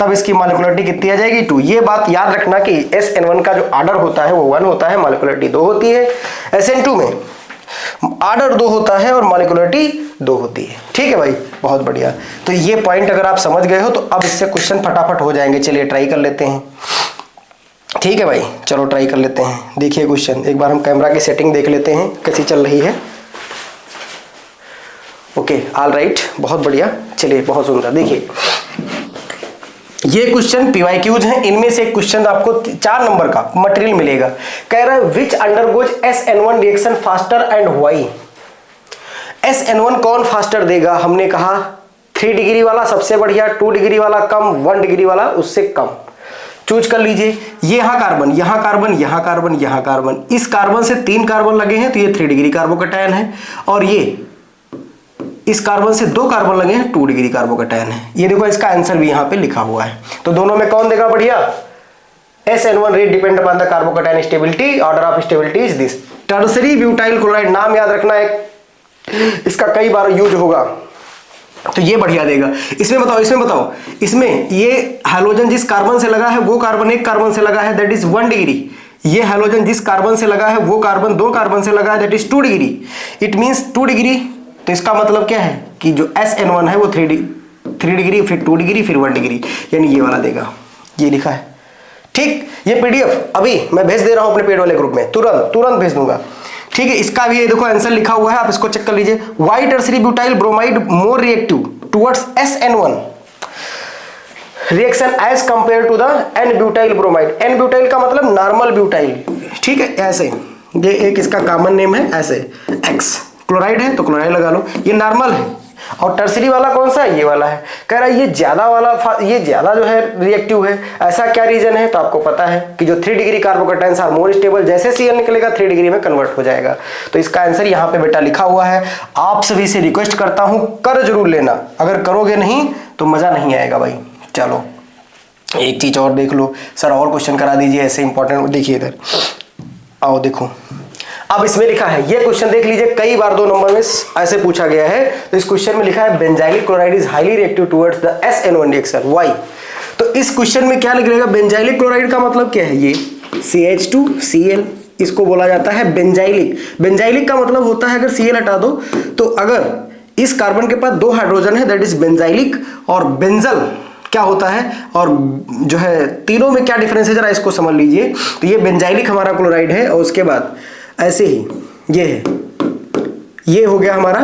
Speaker 1: तब इसकी मॉलिक्यूलरिटी कितनी आ जाएगी? 2। ये बात याद रखना कि SN1 का जो ऑर्डर होता है वो 1 होता है, मॉलिक्यूलरिटी 2 होती है। SN2 में ऑर्डर 2 होता है और मॉलिक्यूलरिटी 2 होती है। ठीक है भाई, बहुत बढ़िया। तो ये पॉइंट अगर आप समझ गए हो तो अब इससे क्वेश्चन फटाफट हो जाएंगे। चलिए ट्राई कर लेते हैं। ठीक है भाई, चलो ट्राई कर लेते हैं। देखिए क्वेश्चन, एक बार हम कैमरा की सेटिंग देख लेते हैं कैसी चल रही है। ओके, ऑल राइट, बहुत बढ़िया। चलिए, बहुत सुंदर। देखिए ये क्वेश्चन PYQs हैं, इनमें से एक क्वेश्चन आपको 4 नंबर का मटेरियल मिलेगा। कह रहा है विच undergoes SN1 reaction faster and why. SN1 कौन फास्टर देगा? हमने कहा 3 डिग्री वाला सबसे बढ़िया, 2 डिग्री वाला कम, 1 डिग्री वाला उससे कम। चूज कर लीजिए। ये यहाँ कार्बन, यहाँ कार्बन, यहाँ कार्बन, यहाँ कार्बन, इस कार्बन से 3 कार्बन लगे हैं तो ये 3 डिग्री कार्बोकैटायन है, और ये इस कार्बन से 2 कार्बन लगे हैं 2 डिग्री कार्बोकैटायन है। ये देखो इसका आंसर भी यहाँ पे लिखा हुआ है। तो दोनों में कौन देगा बढ़िया? SN1 rate depend upon the carbocation stability, order of stability is this. Tertiary butyl chloride, नाम याद रखना है, इसका कई बार यूज होगा, तो ये बढ़िया देगा। इसमें बताओ, इसमें ये हाइड्रोजन जिस कार्बन से लगा है वो कार्बन एक कार्बन से लगा है, दैट इज 1 डिग्री। ये हाइड्रोजन जिस कार्बन से लगा है वो कार्बन 2 कार्बन से लगा है, that is 2 degree. It means 2 degree, तो इसका मतलब क्या है कि जो SN1 है वो 3 डिग्री, फिर 2 डिग्री, फिर 1 डिग्री, यानी ये वाला देगा। ये लिखा है, ठीक। ये PDF अभी मैं भेज दे रहा हूं अपने पेड वाले ग्रुप में, तुरंत भेज दूंगा, ठीक है। इसका भी ये देखो आंसर लिखा हुआ है, आप इसको चेक कर लीजिए। Why tertiary butyl bromide more reactive towards SN1 reaction as compare to the N butyl bromide. N butyl का मतलब नॉर्मल ब्यूटाइल, ठीक है, ऐसे ये एक इसका कॉमन नेम है, ऐसे X क्लोराइड है तो क्लोराइड लगा लो, ये नॉर्मल है। और टर्सरी वाला कौन सा है? ये वाला है। कह रहा है ये ज्यादा जो है रिएक्टिव है। ऐसा क्या रीजन है? तो आपको पता है कि जो 3 degree carbocations are more stable, जैसे Cl निकलेगा 3 डिग्री में कन्वर्ट हो जाएगा। तो इसका आंसर यहाँ पे बेटा लिखा हुआ है। आप सभी से रिक्वेस्ट करता हूं कर जरूर लेना, अगर करोगे नहीं तो मजा नहीं आएगा भाई। चलो एक चीज और देख लो सर, और क्वेश्चन करा दीजिए ऐसे इंपॉर्टेंट। देखिए इधर आओ, देखो अब इसमें लिखा है, ये क्वेश्चन देख लीजिए, कई बार 2 नंबर में ऐसे पूछा गया है। तो इस क्वेश्चन में लिखा है benzylic chloride is highly reactive towards the SN1 reaction, why? तो इस क्वेश्चन में क्या लिख रहेगा? बेंजाइलिक क्लोराइड का मतलब क्या है? ये CH2Cl, इसको बोला जाता है बेंजाइलिक। बेंजाइलिक का मतलब होता है अगर Cl हटा दो तो अगर इस कार्बन के पास 2 हाइड्रोजन है दैट इज बेंजाइलिक, और बेंजल क्या होता है, और जो है तीनों में क्या डिफरेंस है जरा इसको समझ लीजिए। तो ये बेंजाइलिक हमारा क्लोराइड है, और उसके बाद ऐसे ही ये है, ये हो गया हमारा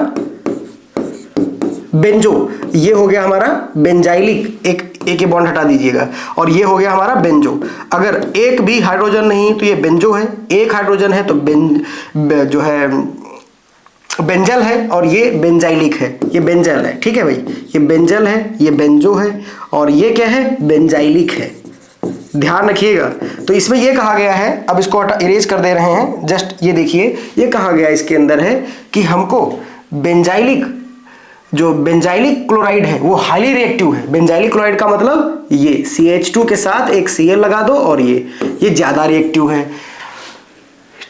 Speaker 1: बेंजो, ये हो गया हमारा बेंजाइलिक, एक ये बॉन्ड हटा दीजिएगा, और ये हो गया हमारा बेंजो। अगर एक भी हाइड्रोजन नहीं तो ये बेंजो है, एक हाइड्रोजन है तो जो है बेंजल है, और ये बेंजाइलिक है, ये बेंजल है, ठीक है भाई। ये बेंजल है, ये बेंजो है, और ये क्या है? बेंजाइलिक है, ध्यान रखिएगा। तो इसमें ये कहा गया है, अब इसको इरेज कर दे रहे हैं, जस्ट ये देखिए, ये कहा गया इसके अंदर है कि हमको बेंजाइलिक, जो बेंजाइलिक क्लोराइड है वो हाईली रिएक्टिव है। बेंजाइलिक क्लोराइड का मतलब ये CH2 के साथ एक Cl लगा दो, और ये ज्यादा रिएक्टिव है,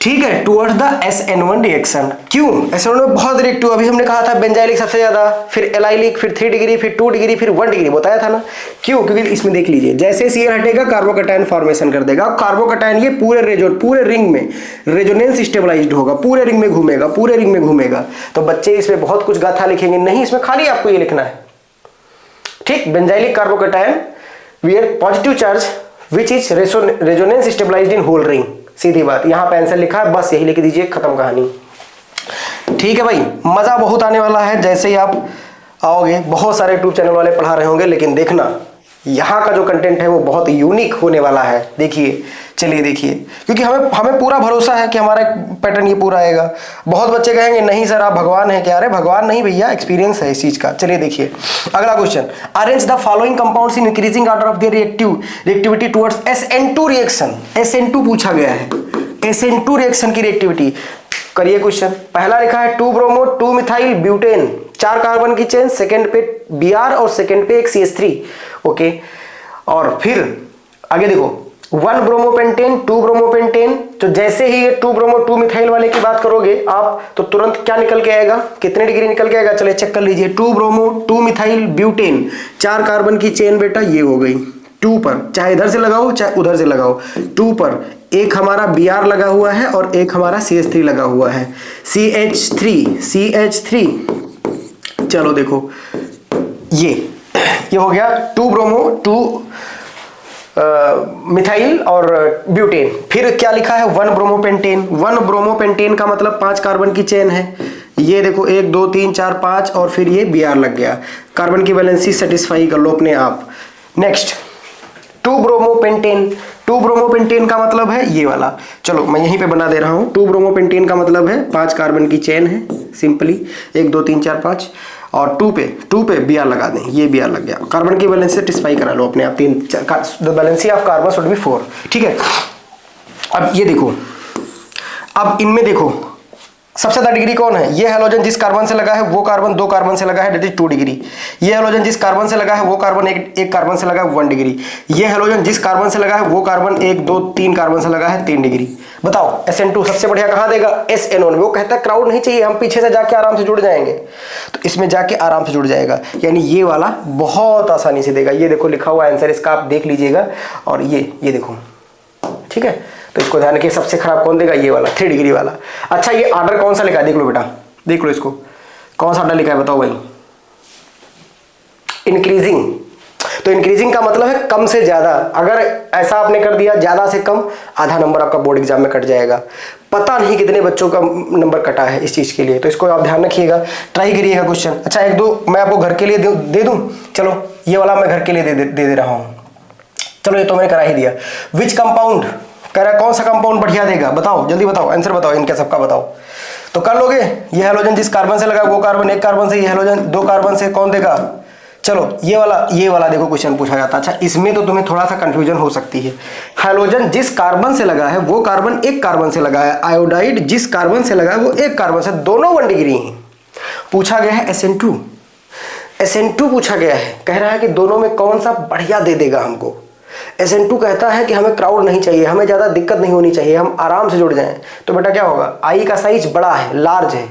Speaker 1: ठीक है, टुवर्ड्स द SN1 रिएक्शन। क्यों? SN1 में बहुत रिएक्टिव, अभी हमने कहा था बेंजाइलिक सबसे ज्यादा, फिर एलाइलिक, फिर 3 डिग्री, फिर 2 डिग्री, फिर 1 डिग्री, बताया था ना। क्यों? क्योंकि इसमें देख लीजिए, जैसे Cl हटेगा कार्बोकैटायन फॉर्मेशन कर देगा, कार्बोकैटायन ये पूरे रिंग में रेजोनेंस स्टेबलाइज्ड होगा, पूरे रिंग में घूमेगा। तो बच्चे इसमें बहुत कुछ गाथा लिखेंगे नहीं, इसमें खाली आपको ये लिखना है, ठीक। Benzylic carbocation where positive charge which is resonance stabilized in whole ring, सीधी बात। यहां पे आंसर लिखा है, बस यही लिख दीजिए, खत्म कहानी, ठीक है भाई। मजा बहुत आने वाला है, जैसे ही आप आओगे बहुत सारे यूट्यूब चैनल वाले पढ़ा रहे होंगे, लेकिन देखना यहाँ का जो कंटेंट है वो बहुत यूनिक होने वाला है। देखिए, चलिए देखिए, क्योंकि हमें पूरा भरोसा है कि हमारा पैटर्न ये पूरा आएगा। बहुत बच्चे कहेंगे नहीं सर आप भगवान हैं क्या? अरे भगवान नहीं भैया, एक्सपीरियंस है इस चीज का। चलिए देखिए अगला question, arrange the following compounds in increasing order of their reactivity towards SN2 reaction. SN2 पूछा गया है, SN2 रिएक्शन की रिएक्टिविटी। करिए क्वेश्चन। पहला लिखा है 2 ब्रोमो 2 मिथाइल ब्यूटेन, 4 कार्बन की चेन, सेकंड पे Br और सेकंड पे एक CH3, ओके। और फिर आगे देखो 1 ब्रोमोपेंटेन 2 ब्रोमोपेंटेन। तो जैसे ही ये 2 ब्रोमो 2 मिथाइल वाले की बात करोगे आप तो तुरंत क्या निकल के आएगा, कितने डिग्री निकल के आएगा? चलिए चेक कर लीजिए। 2 ब्रोमो 2 मिथाइल ब्यूटेन, 4 कार्बन की चेन बेटा ये हो गई 2 पर, चाहे इधर से लगाओ चाहे उधर से लगाओ, 2 पर एक हमारा Br लगा हुआ है और एक हमारा CH3 लगा हुआ है, CH3। चलो देखो ये हो गया 2 ब्रोमो 2 मिथाइल और ब्यूटेन। फिर क्या लिखा है 1 ब्रोमोपेंटेन। 1 ब्रोमोपेंटेन का मतलब 5 कार्बन की चेन है, ये देखो 1 2 3 4 5 और फिर ये Br लग गया, कार्बन की वैलेंसी सेटिस्फाई कर लो अपने आप। Next 2 bromopentane. 2 ब्रोमोपेंटेन का मतलब है ये वाला, चलो मैं यहीं पे बना दे रहा हूं। 2 ब्रोमोपेंटेन का मतलब है 5 कार्बन की चेन है, सिंपली 1 2 3 4 5, और 2 पे Br लगा दें, ये Br लग गया। कार्बन की वैलेंसी सेटिस्फाई करा लो अपने आप, 3 the valency of carbon should be 4, ठीक है। अब ये देखो, अब इनमें देखो सबसे ज्यादा डिग्री कौन है, ये हैलोजन जिस कार्बन से लगा है वो कार्बन 2 कार्बन से लगा है, दैट इज 2 डिग्री। ये हैलोजन जिस कार्बन से लगा है वो कार्बन एक कार्बन से लगा है 1 डिग्री। ये हैलोजन जिस कार्बन से लगा है वो कार्बन 1 2 3 कार्बन से लगा है 3 डिग्री। बताओ SN2 सबसे बढ़िया कहां देगा, SN1। वो कहता है क्राउड नहीं चाहिए, हम पीछे से जाके आराम से जुड़ जाएंगे, तो इसमें जाके आराम से जुड़ जाएगा, यानी ये वाला बहुत आसानी से देगा। ये देखो लिखा हुआ आंसर इसका, आप देख लीजिएगा। और ये देखो, ठीक है, तो इसको ध्यान रखिए, सबसे खराब कौन देगा, ये वाला 3 डिग्री वाला। अच्छा, ये आर्डर कौन सा लिखा है, देख लो बेटा, देख लो इसको, कौन सा आर्डर लिखा है बताओ भाई, इंक्रीजिंग। तो इंक्रीजिंग का मतलब है कम से ज्यादा। अगर ऐसा आपने कर दिया ज्यादा से कम, आधा नंबर आपका बोर्ड एग्जाम में कट जाएगा। पता नहीं कितने बच्चों का नंबर कटा है इस चीज के लिए, तो इसको आप ध्यान रखिएगा, ट्राई करिएगा क्वेश्चन। अच्छा, 1-2 मैं आपको घर के लिए दे दूं, चलो ये वाला मैं घर के लिए दे रहा हूं। चलो ये तो मैंने करा ही दिया। विच कंपाउंड कह रहा है, कौन सा कंपाउंड बढ़िया देगा, बताओ जल्दी बताओ, आंसर बताओ इनके सबका बताओ। तो कर लोगे, ये हैलोजन जिस कार्बन से लगा वो कार्बन 1 कार्बन से, ये हैलोजन 2 कार्बन से, कौन देगा। चलो ये वाला देखो क्वेश्चन पूछा जाता है। अच्छा, इसमें तो तुम्हें थोड़ा सा कंफ्यूजन हो सकती है। हैलोजन जिस कार्बन से लगा है वो कार्बन 1 कार्बन से लगा है, आयोडाइड जिस कार्बन से लगा है वो 1 कार्बन से, दोनों 1 डिग्री हैं। पूछा गया है SN2 पूछा गया है, कह रहा है कि दोनों में कौन सा बढ़िया दे देगा हमको। SN2 कहता है कि हमें क्राउड नहीं चाहिए, हमें ज़्यादा दिक्कत नहीं होनी चाहिए, हम आराम से जुड़ जाएं। तो बेटा क्या होगा, I का साइज बड़ा है, लार्ज है,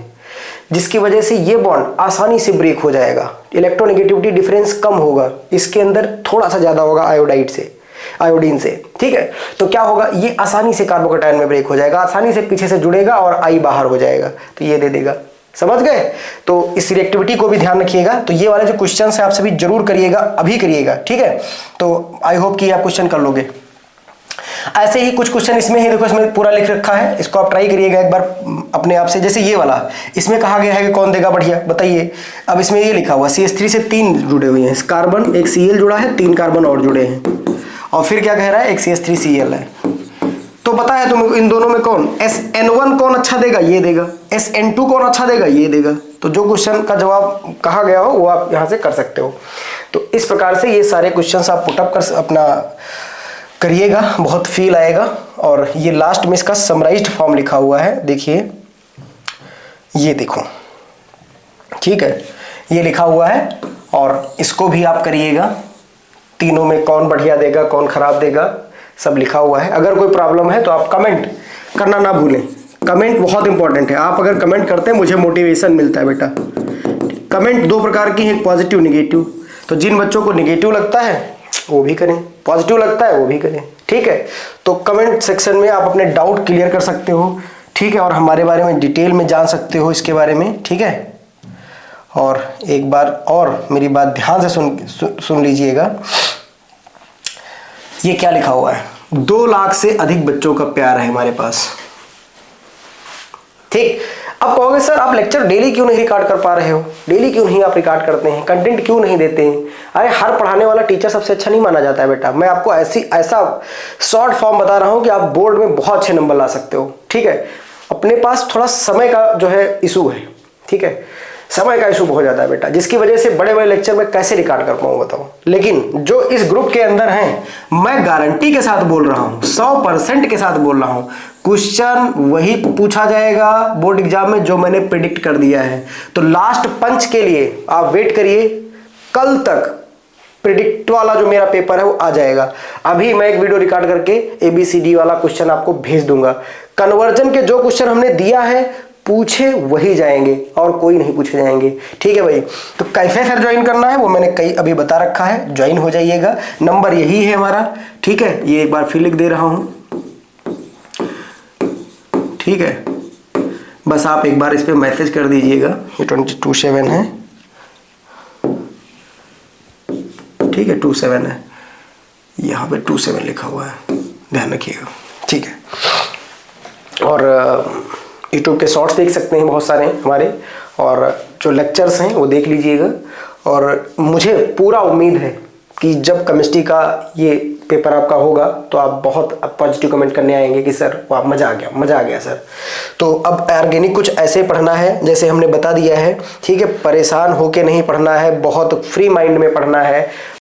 Speaker 1: जिसकी वजह से ये बॉन्ड आसानी से ब्रेक हो जाएगा, इलेक्ट्रोनेगेटिविटी डिफरेंस कम होगा, इसके अंदर थोड़ा सा ज़्यादा होगा आयोडीन से, ठीक है। तो क्या होगा, ये आसानी से कार्बोकैटायन में ब्रेक हो जाएगा, आसानी से पीछे से जुड़ेगा और I बाहर हो जाएगा, तो ये दे देगा। समझ गए। तो इस रिएक्टिविटी को भी ध्यान रखिएगा। तो ये वाले जो क्वेश्चन है आप सभी जरूर करिएगा, अभी करिएगा, ठीक है। तो आई होप कि आप क्वेश्चन कर लोगे। ऐसे ही कुछ क्वेश्चन इसमें ही देखो, इसमें पूरा लिख रखा है, इसको आप ट्राई करिएगा एक बार अपने आप से। जैसे ये वाला, इसमें कहा गया है कि कौन देगा बढ़िया, बताइए। अब इसमें ये लिखा हुआ CH3 से 3 जुड़े हुए हैं, कार्बन एक Cl जुड़ा है, 3 कार्बन और जुड़े हैं, और फिर क्या कह रहा है, एक CH3Cl है। तो पता है तुमको इन दोनों में कौन, SN1 कौन अच्छा देगा, ये देगा, SN2 कौन अच्छा देगा, ये देगा। तो जो क्वेश्चन का जवाब कहा गया हो वो आप यहाँ से कर सकते हो। तो इस प्रकार से ये सारे क्वेश्चंस आप पुटअप कर अपना करिएगा, बहुत फील आएगा। और ये लास्ट में इसका समराइज्ड फॉर्म लिखा हुआ है, देखिए, ये देखो, ठीक है, ये लिखा हुआ है, और इसको भी आप करिएगा। तीनों में कौन बढ़िया देगा, कौन खराब देगा, सब लिखा हुआ है। अगर कोई प्रॉब्लम है तो आप कमेंट करना ना भूलें, कमेंट बहुत इंपॉर्टेंट है। आप अगर कमेंट करते हैं मुझे मोटिवेशन मिलता है बेटा। कमेंट 2 प्रकार की हैं, पॉजिटिव निगेटिव। तो जिन बच्चों को निगेटिव लगता है वो भी करें, पॉजिटिव लगता है वो भी करें, ठीक है। तो कमेंट सेक्शन में आप अपने डाउट क्लियर कर सकते हो, ठीक है, और हमारे बारे में डिटेल में जान सकते हो इसके बारे में, ठीक है। और एक बार और मेरी बात ध्यान से सुन लीजिएगा। ये क्या लिखा हुआ है, 2 लाख से अधिक बच्चों का प्यार है हमारे पास, ठीक। अब कहोगे सर आप लेक्चर डेली क्यों नहीं रिकॉर्ड कर पा रहे हो, डेली क्यों नहीं आप रिकॉर्ड करते हैं, कंटेंट क्यों नहीं देते हैं। अरे हर पढ़ाने वाला टीचर सबसे अच्छा नहीं माना जाता है बेटा। मैं आपको ऐसा शॉर्ट फॉर्म बता रहा हूं कि आप बोर्ड में बहुत अच्छे नंबर ला सकते हो, ठीक है। अपने पास थोड़ा समय का जो है इशू है, ठीक है, समय का इशू बहुत ज़्यादा है बेटा, जिसकी वजह से बड़े बड़े लेक्चर में कैसे रिकॉर्ड कर पाऊँ बताओ। लेकिन जो इस ग्रुप के अंदर हैं, मैं गारंटी के साथ बोल रहा हूँ, 100% के साथ बोल रहा हूँ, क्वेश्चन वही पूछा जाएगा बोर्ड एग्जाम में जो मैंने प्रिडिक्ट कर दिया है। तो लास्ट पंच के लिए आप वेट करिए, कल तक प्रिडिक्ट वाला जो मेरा पेपर है वो आ जाएगा। अभी मैं एक वीडियो रिकॉर्ड करके ABCD वाला क्वेश्चन आपको भेज दूंगा। कन्वर्जन के जो क्वेश्चन हमने दिया है पूछे वही जाएंगे और कोई नहीं पूछे जाएंगे, ठीक है भाई। तो कैसे सर ज्वाइन करना है वो मैंने अभी बता रखा है, ज्वाइन हो जाइएगा। नंबर यही है हमारा, ठीक है, ये एक बार फिर लिख दे रहा हूं, ठीक है। बस आप एक बार इस पे मैसेज कर दीजिएगा, ये 227 है, ठीक है, 27 है, यहाँ पे 27 लिखा हुआ है, ध्यान रखिएगा, ठीक है। और यूट्यूब के शॉर्ट्स देख सकते हैं बहुत सारे हमारे, और जो लेक्चर्स हैं वो देख लीजिएगा। और मुझे पूरा उम्मीद है कि जब केमिस्ट्री का ये पेपर आपका होगा तो आप बहुत पॉजिटिव कमेंट करने आएंगे कि सर वाह मज़ा आ गया, मज़ा आ गया सर। तो अब ऑर्गेनिक कुछ ऐसे पढ़ना है जैसे हमने बता दिया है, ठीक है। परेशान होके नहीं पढ़ना है, बहुत फ्री माइंड में पढ़ना है।